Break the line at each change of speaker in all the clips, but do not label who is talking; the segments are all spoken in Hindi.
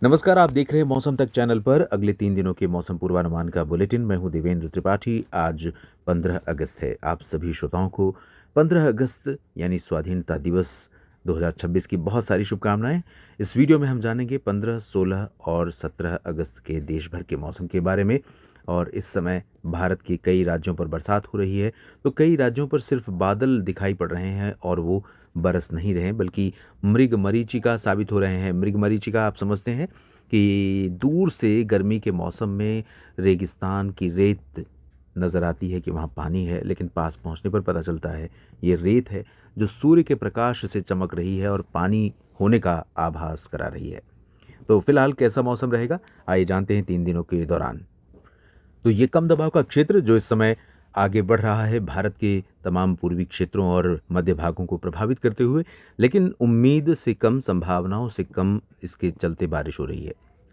नमस्कार, आप देख रहे हैं मौसम तक चैनल पर अगले 3 दिनों के मौसम पूर्वानुमान का बुलेटिन। मैं हूं देवेंद्र त्रिपाठी। आज 15 अगस्त है। आप सभी श्रोताओं को 15 अगस्त यानी स्वाधीनता दिवस 2026 की बहुत सारी शुभकामनाएं। इस वीडियो में हम जानेंगे 15, 16 और 17 अगस्त के देश भर के मौसम के बारे में। और इस समय भारत के कई राज्यों पर बरसात हो रही है, तो कई राज्यों पर सिर्फ बादल दिखाई पड़ रहे हैं और वो बरस नहीं रहे बल्कि मृग मरीचिका साबित हो रहे हैं। मृग मरीचिका आप समझते हैं कि दूर से गर्मी के मौसम में रेगिस्तान की रेत नज़र आती है कि वहाँ पानी है, लेकिन पास पहुँचने पर पता चलता है ये रेत है जो सूर्य के प्रकाश से चमक रही है और पानी होने का आभास करा रही है। तो फिलहाल कैसा मौसम रहेगा, आइए जानते हैं 3 दिनों के दौरान। तो ये कम दबाव का क्षेत्र जो इस समय आगे बढ़ रहा है भारत के तमाम पूर्वी क्षेत्रों और मध्य भागों को प्रभावित करते हुए, लेकिन उम्मीद से कम, संभावनाओं से कम इसके चलते बारिश हो रही है।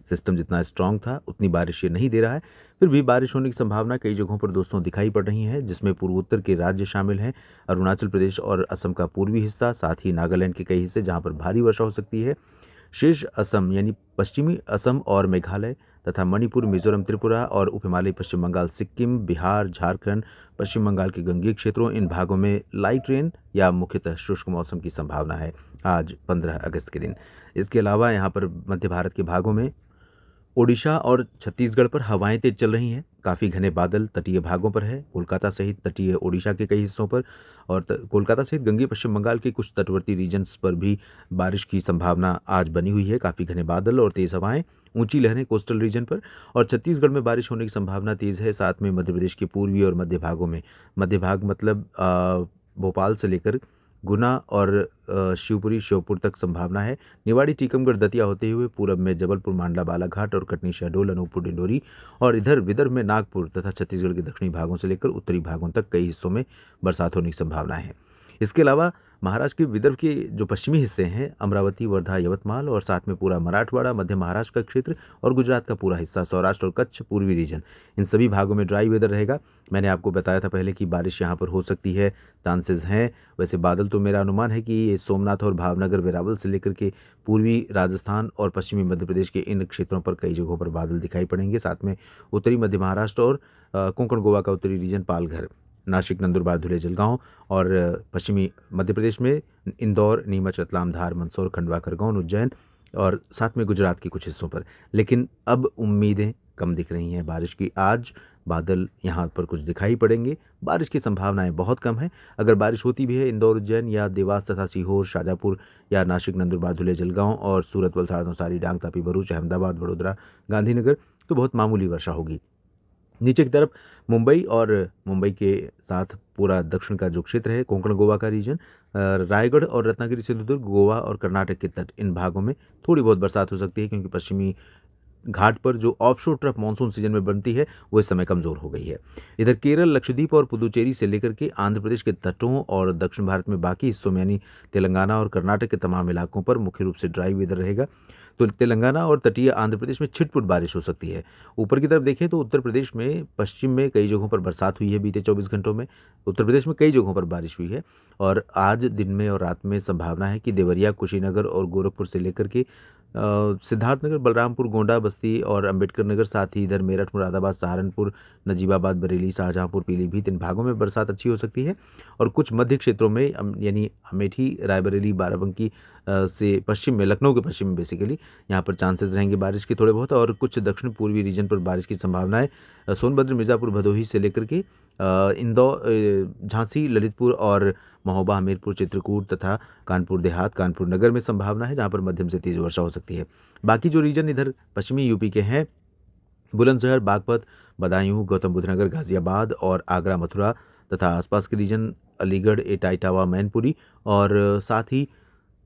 सिस्टम जितना स्ट्रांग था उतनी बारिश ये नहीं दे रहा है, फिर भी बारिश होने की संभावना कई जगहों पर दोस्तों दिखाई पड़ रही है, जिसमें पूर्वोत्तर के राज्य शामिल हैं, अरुणाचल प्रदेश और असम का पूर्वी हिस्सा, साथ ही नागालैंड के कई हिस्से जहाँ पर भारी वर्षा हो सकती है। शेष असम यानी पश्चिमी असम और मेघालय तथा मणिपुर, मिजोरम, त्रिपुरा और उप हिमालयी पश्चिम बंगाल, सिक्किम, बिहार, झारखंड, पश्चिम बंगाल के गंगीय क्षेत्रों, इन भागों में लाइट रेन या मुख्यतः शुष्क मौसम की संभावना है आज 15 अगस्त के दिन। इसके अलावा यहाँ पर मध्य भारत के भागों में ओडिशा और छत्तीसगढ़ पर हवाएं तेज चल रही हैं। काफ़ी घने बादल तटीय भागों पर है, कोलकाता सहित तटीय ओडिशा के कई हिस्सों पर और कोलकाता सहित गंगीय पश्चिम बंगाल के कुछ तटवर्ती रीजन्स पर भी बारिश की संभावना आज बनी हुई है। काफ़ी घने बादल और तेज़ हवाएं, ऊंची लहरें कोस्टल रीजन पर, और छत्तीसगढ़ में बारिश होने की संभावना तेज़ है। साथ में मध्य प्रदेश के पूर्वी और मध्य भागों में, मध्य भाग मतलब भोपाल से लेकर गुना और शिवपुरी, श्योपुर तक संभावना है। निवाड़ी, टीकमगढ़, दतिया होते हुए पूरब में जबलपुर, मांडला, बालाघाट और कटनी, शहडोल, अनूपपुर, डिंडोरी और इधर विदर्भ में नागपुर तथा छत्तीसगढ़ के दक्षिणी भागों से लेकर उत्तरी भागों तक कई हिस्सों में बरसात होने की संभावना है। इसके अलावा महाराष्ट्र के विदर्भ के जो पश्चिमी हिस्से हैं, अमरावती, वर्धा, यवतमाल और साथ में पूरा मराठवाड़ा, मध्य महाराष्ट्र का क्षेत्र और गुजरात का पूरा हिस्सा, सौराष्ट्र और कच्छ, पूर्वी रीजन, इन सभी भागों में ड्राई वेदर रहेगा। मैंने आपको बताया था पहले कि बारिश यहाँ पर हो सकती है, चांसेस हैं। वैसे बादल तो मेरा अनुमान है कि ये सोमनाथ और भावनगर, वेरावल से लेकर के पूर्वी राजस्थान और पश्चिमी मध्य प्रदेश के इन क्षेत्रों पर कई जगहों पर बादल दिखाई पड़ेंगे। साथ में उत्तरी मध्य महाराष्ट्र और कोंकण गोवा का उत्तरी रीजन, पालघर, नासिक, नंदुरबार, धुले, जलगांव और पश्चिमी मध्य प्रदेश में इंदौर, नीमच, रतलाम, धार, मंदसौर, खंडवा, खरगोन, उज्जैन और साथ में गुजरात के कुछ हिस्सों पर। लेकिन अब उम्मीदें कम दिख रही हैं बारिश की। आज बादल यहाँ पर कुछ दिखाई पड़ेंगे, बारिश की संभावनाएं बहुत कम है। अगर बारिश होती भी है इंदौर, उज्जैन या देवास तथा सीहोर, शाजापुर या नासिक, नंदुरबार, धुले, जलगांव और सूरत, वलसाड़, नौसारी, डांग, तापी, भरूच, अहमदाबाद, वडोदरा, गांधीनगर, तो बहुत मामूली वर्षा होगी। नीचे की तरफ मुंबई और मुंबई के साथ पूरा दक्षिण का जो क्षेत्र है, कोंकण गोवा का रीजन, रायगढ़ और रत्नागिरी, सिंधुदुर्ग, गोवा और कर्नाटक के तट, इन भागों में थोड़ी बहुत बरसात हो सकती है, क्योंकि पश्चिमी घाट पर जो ऑफशोर ट्रफ मानसून सीजन में बनती है वो इस समय कमजोर हो गई है। इधर केरल, लक्षद्वीप और पुदुचेरी से लेकर के आंध्र प्रदेश के तटों और दक्षिण भारत में बाकी हिस्सों में यानी तेलंगाना और कर्नाटक के तमाम इलाकों पर मुख्य रूप से ड्राई वेदर रहेगा। तो तेलंगाना और तटीय आंध्र प्रदेश में छिटपुट बारिश हो सकती है। ऊपर की तरफ देखें तो उत्तर प्रदेश में पश्चिम में कई जगहों पर बरसात हुई है बीते 24 घंटों में। उत्तर प्रदेश में कई जगहों पर बारिश हुई है और आज दिन में और रात में संभावना है कि देवरिया, कुशीनगर और गोरखपुर से लेकर के सिद्धार्थनगर, बलरामपुर, गोंडा, बस्ती और अंबेडकर नगर, साथ ही इधर मेरठ, मुरादाबाद, सहारनपुर, नजीबाबाद, बरेली, शाहजहांपुर, पीलीभीत, इन भागों में बरसात अच्छी हो सकती है। और कुछ मध्य क्षेत्रों में यानी अमेठी, रायबरेली, बाराबंकी से पश्चिम में, लखनऊ के पश्चिम में बेसिकली, यहाँ पर चांसेस रहेंगे बारिश के थोड़े बहुत। और कुछ दक्षिण पूर्वी रीजन पर बारिश की संभावना है। सोनभद्र, मिर्ज़ापुर, भदोही से लेकर के इंदौर, झांसी, ललितपुर और महोबा, हमीरपुर, चित्रकूट तथा कानपुर देहात, कानपुर नगर में संभावना है, जहाँ पर मध्यम से तेज वर्षा हो सकती है। बाकी जो रीजन इधर पश्चिमी यूपी के हैं, बुलंदशहर, बागपत, बदायूं, गौतम बुद्ध नगर, गाजियाबाद और आगरा, मथुरा तथा आसपास के रीजन, अलीगढ़, एटा, इटावा, मैनपुरी और साथ ही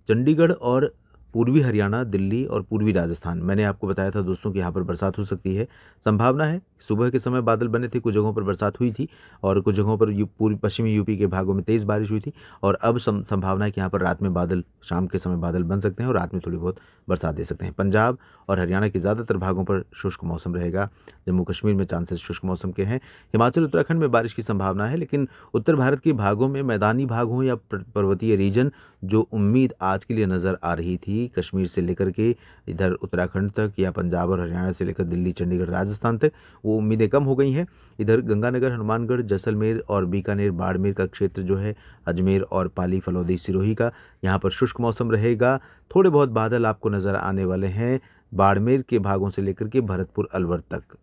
चंडीगढ़ और पूर्वी हरियाणा, दिल्ली और पूर्वी राजस्थान, मैंने आपको बताया था दोस्तों कि यहाँ पर बरसात हो सकती है। संभावना है सुबह के समय बादल बने थे, कुछ जगहों पर बरसात हुई थी और कुछ जगहों पर पूर्वी पश्चिमी यूपी के भागों में तेज़ बारिश हुई थी। और अब संभावना है कि यहाँ पर रात में बादल, शाम के समय बादल बन सकते हैं और रात में थोड़ी बहुत बरसात दे सकते हैं। पंजाब और हरियाणा के ज़्यादातर भागों पर शुष्क मौसम रहेगा। जम्मू कश्मीर में चांसेस शुष्क मौसम के हैं। हिमाचल उत्तराखंड में बारिश की संभावना है, लेकिन उत्तर भारत के भागों में, मैदानी भाग हों या पर्वतीय रीजन, जो उम्मीद आज के लिए नज़र आ रही थी कश्मीर से लेकर के इधर उत्तराखंड तक या पंजाब और हरियाणा से लेकर दिल्ली, चंडीगढ़, राजस्थान तक, वो उम्मीदें कम हो गई हैं। इधर गंगानगर, हनुमानगढ़, जैसलमेर और बीकानेर, बाड़मेर का क्षेत्र जो है, अजमेर और पाली, फलौदी, सिरोही का, यहाँ पर शुष्क मौसम रहेगा। थोड़े बहुत बादल आपको नज़र आने वाले हैं बाड़मेर के भागों से लेकर के भरतपुर, अलवर तक।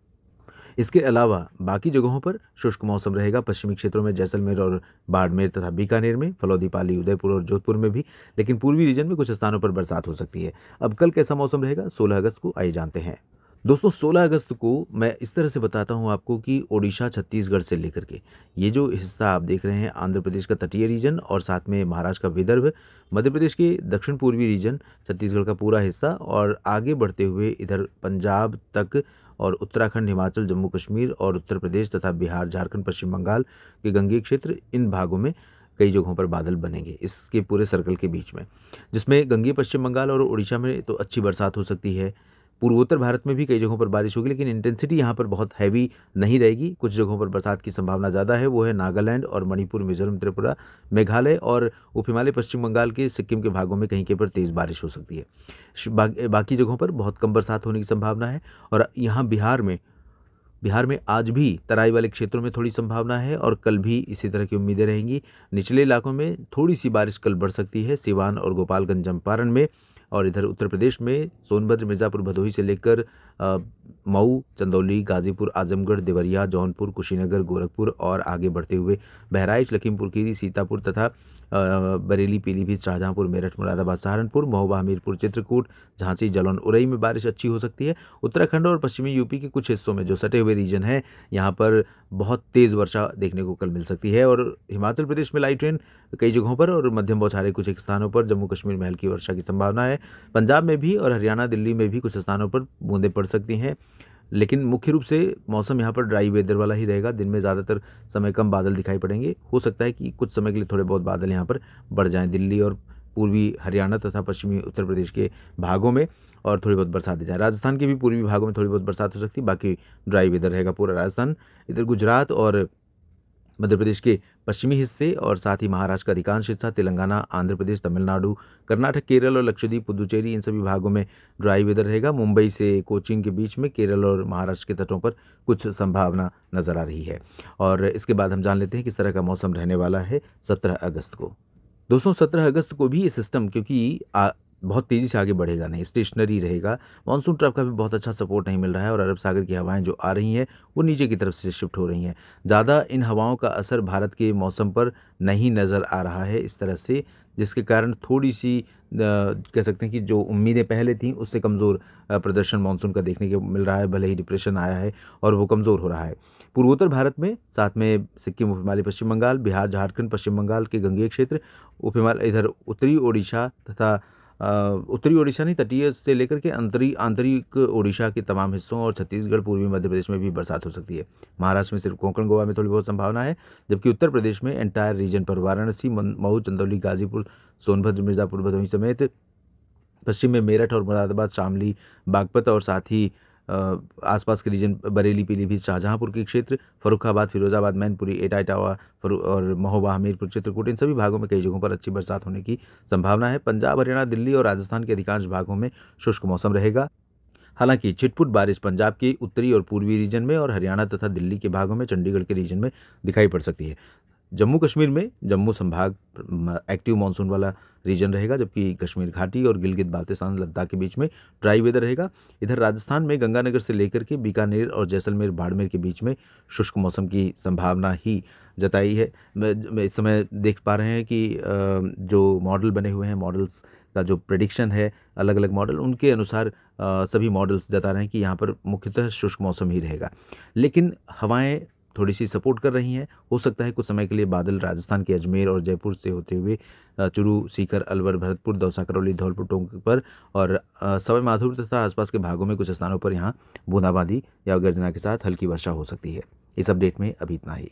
इसके अलावा बाकी जगहों पर शुष्क मौसम रहेगा। पश्चिमी क्षेत्रों में जैसलमेर और बाड़मेर तथा बीकानेर में, फलौदी, पाली, उदयपुर और जोधपुर में भी, लेकिन पूर्वी रीजन में कुछ स्थानों पर बरसात हो सकती है। अब कल कैसा मौसम रहेगा 16 अगस्त को, आइए जानते हैं। दोस्तों 16 अगस्त को मैं इस तरह से बताता हूँ आपको कि ओडिशा, छत्तीसगढ़ से लेकर के ये जो हिस्सा आप देख रहे हैं, आंध्र प्रदेश का तटीय रीजन और साथ में महाराष्ट्र का विदर्भ, मध्य प्रदेश के दक्षिण पूर्वी रीजन, छत्तीसगढ़ का पूरा हिस्सा और आगे बढ़ते हुए इधर पंजाब तक और उत्तराखंड, हिमाचल, जम्मू कश्मीर और उत्तर प्रदेश तथा बिहार, झारखंड, पश्चिम बंगाल के गंगेय क्षेत्र, इन भागों में कई जगहों पर बादल बनेंगे इसके पूरे सर्कल के बीच में, जिसमें गंगेय पश्चिम बंगाल और उड़ीसा में तो अच्छी बरसात हो सकती है। पूर्वोत्तर भारत में भी कई जगहों पर बारिश होगी, लेकिन इंटेंसिटी यहाँ पर बहुत हैवी नहीं रहेगी। कुछ जगहों पर बरसात की संभावना ज़्यादा है, वो है नागालैंड और मणिपुर, मिजोरम, त्रिपुरा, मेघालय और उप हिमालय, पश्चिम बंगाल के, सिक्किम के भागों में कहीं के पर तेज़ बारिश हो सकती है। बाकी जगहों पर बहुत कम बरसात होने की संभावना है। और यहाँ बिहार में आज भी तराई वाले क्षेत्रों में थोड़ी संभावना है और कल भी इसी तरह की उम्मीदें रहेंगी। निचले इलाकों में थोड़ी सी बारिश कल बढ़ सकती है, सिवान और गोपालगंज, चंपारण में। और इधर उत्तर प्रदेश में सोनभद्र, मिर्ज़ापुर, भदोही से लेकर मऊ, चंदौली, गाजीपुर, आजमगढ़, देवरिया, जौनपुर, कुशीनगर, गोरखपुर और आगे बढ़ते हुए बहराइच, लखीमपुर खीरी, सीतापुर तथा बरेली, पीलीभीत, शाहजहांपुर, मेरठ, मुरादाबाद, सहारनपुर, महोबा, हमीरपुर, चित्रकूट, झांसी, जालौन, उरई में बारिश अच्छी हो सकती है। उत्तराखंड और पश्चिमी यूपी के कुछ हिस्सों में जो सटे हुए रीजन हैं, यहाँ पर बहुत तेज़ वर्षा देखने को कल मिल सकती है। और हिमाचल प्रदेश में लाइट रेन कई जगहों पर और मध्यम बौछारें कुछ एक स्थानों पर, जम्मू कश्मीर में हल्की वर्षा की संभावना है। पंजाब में भी और हरियाणा, दिल्ली में भी कुछ स्थानों पर बूंदें पड़ सकती हैं, लेकिन मुख्य रूप से मौसम यहाँ पर ड्राई वेदर वाला ही रहेगा। दिन में ज़्यादातर समय कम बादल दिखाई पड़ेंगे। हो सकता है कि कुछ समय के लिए थोड़े बहुत बादल यहाँ पर बढ़ जाएं दिल्ली और पूर्वी हरियाणा तथा पश्चिमी उत्तर प्रदेश के भागों में, और थोड़ी बहुत बरसात दी जाए। राजस्थान के भी पूर्वी भागों में थोड़ी बहुत बरसात हो सकती है, बाकी ड्राई वेदर रहेगा पूरा राजस्थान। इधर गुजरात और मध्य प्रदेश के पश्चिमी हिस्से और साथ ही महाराष्ट्र का अधिकांश हिस्सा, तेलंगाना, आंध्र प्रदेश, तमिलनाडु, कर्नाटक, केरल और लक्षद्वीप, पुदुचेरी, इन सभी भागों में ड्राई वेदर रहेगा। मुंबई से कोचीन के बीच में केरल और महाराष्ट्र के तटों पर कुछ संभावना नजर आ रही है। और इसके बाद हम जान लेते हैं किस तरह का मौसम रहने वाला है 17 अगस्त को। दोस्तों 17 अगस्त को भी ये सिस्टम, क्योंकि बहुत तेज़ी से आगे बढ़ेगा नहीं, स्टेशनरी रहेगा। मानसून ट्रफ का भी बहुत अच्छा सपोर्ट नहीं मिल रहा है और अरब सागर की हवाएं जो आ रही हैं वो नीचे की तरफ से शिफ्ट हो रही हैं। ज़्यादा इन हवाओं का असर भारत के मौसम पर नहीं नज़र आ रहा है इस तरह से, जिसके कारण थोड़ी सी कह सकते हैं कि जो उम्मीदें पहले थीं उससे कमज़ोर प्रदर्शन मानसून का देखने को मिल रहा है। भले ही डिप्रेशन आया है और वो कमज़ोर हो रहा है। पूर्वोत्तर भारत में, साथ में सिक्किम, उप हिमालय, पश्चिम बंगाल, बिहार, झारखंड, पश्चिम बंगाल के गंगेय क्षेत्र, उप हिमालय, इधर उत्तरी ओडिशा तथा उत्तरी ओडिशा नहीं, तटीय से लेकर के आंतरिक ओडिशा के तमाम हिस्सों और छत्तीसगढ़, पूर्वी मध्य प्रदेश में भी बरसात हो सकती है। महाराष्ट्र में सिर्फ कोंकण, गोवा में थोड़ी बहुत संभावना है, जबकि उत्तर प्रदेश में एंटायर रीजन पर वाराणसी, मऊ, चंदौली, गाजीपुर, सोनभद्र, मिर्ज़ापुर, भदोही समेत पश्चिम में मेरठ और मुरादाबाद, शामली, बागपत और साथ ही आसपास के रीजन, बरेली, पीलीभीत, शाहजहांपुर के क्षेत्र, फर्रुखाबाद, फिरोजाबाद, मैनपुरी, एटा, इटावा और महोबा, हमीरपुर, चित्रकूट, इन सभी भागों में कई जगहों पर अच्छी बरसात होने की संभावना है। पंजाब, हरियाणा, दिल्ली और राजस्थान के अधिकांश भागों में शुष्क मौसम रहेगा। हालांकि छिटपुट बारिश पंजाब के उत्तरी और पूर्वी रीजन में और हरियाणा तथा दिल्ली के भागों में, चंडीगढ़ के रीजन में दिखाई पड़ सकती है। जम्मू कश्मीर में जम्मू संभाग एक्टिव मानसून वाला रीजन रहेगा, जबकि कश्मीर घाटी और गिलगित बाल्टिस्तान, लद्दाख के बीच में ड्राई वेदर रहेगा। इधर राजस्थान में गंगानगर से लेकर के बीकानेर और जैसलमेर, बाड़मेर के बीच में शुष्क मौसम की संभावना ही जताई है। मैं इस समय देख पा रहे हैं कि जो मॉडल बने हुए हैं, मॉडल्स का जो प्रेडिक्शन है, अलग अलग मॉडल, उनके अनुसार सभी मॉडल्स जता रहे हैं कि यहाँ पर मुख्यतः शुष्क मौसम ही रहेगा। लेकिन हवाएं थोड़ी सी सपोर्ट कर रही हैं। हो सकता है कुछ समय के लिए बादल राजस्थान के अजमेर और जयपुर से होते हुए चूरू, सीकर, अलवर, भरतपुर, दौसा, करौली, धौलपुर, टोंक पर और सवाई माधोपुर तथा आसपास के भागों में कुछ स्थानों पर यहाँ बूंदाबांदी या गर्जना के साथ हल्की वर्षा हो सकती है। इस अपडेट में अभी इतना ही।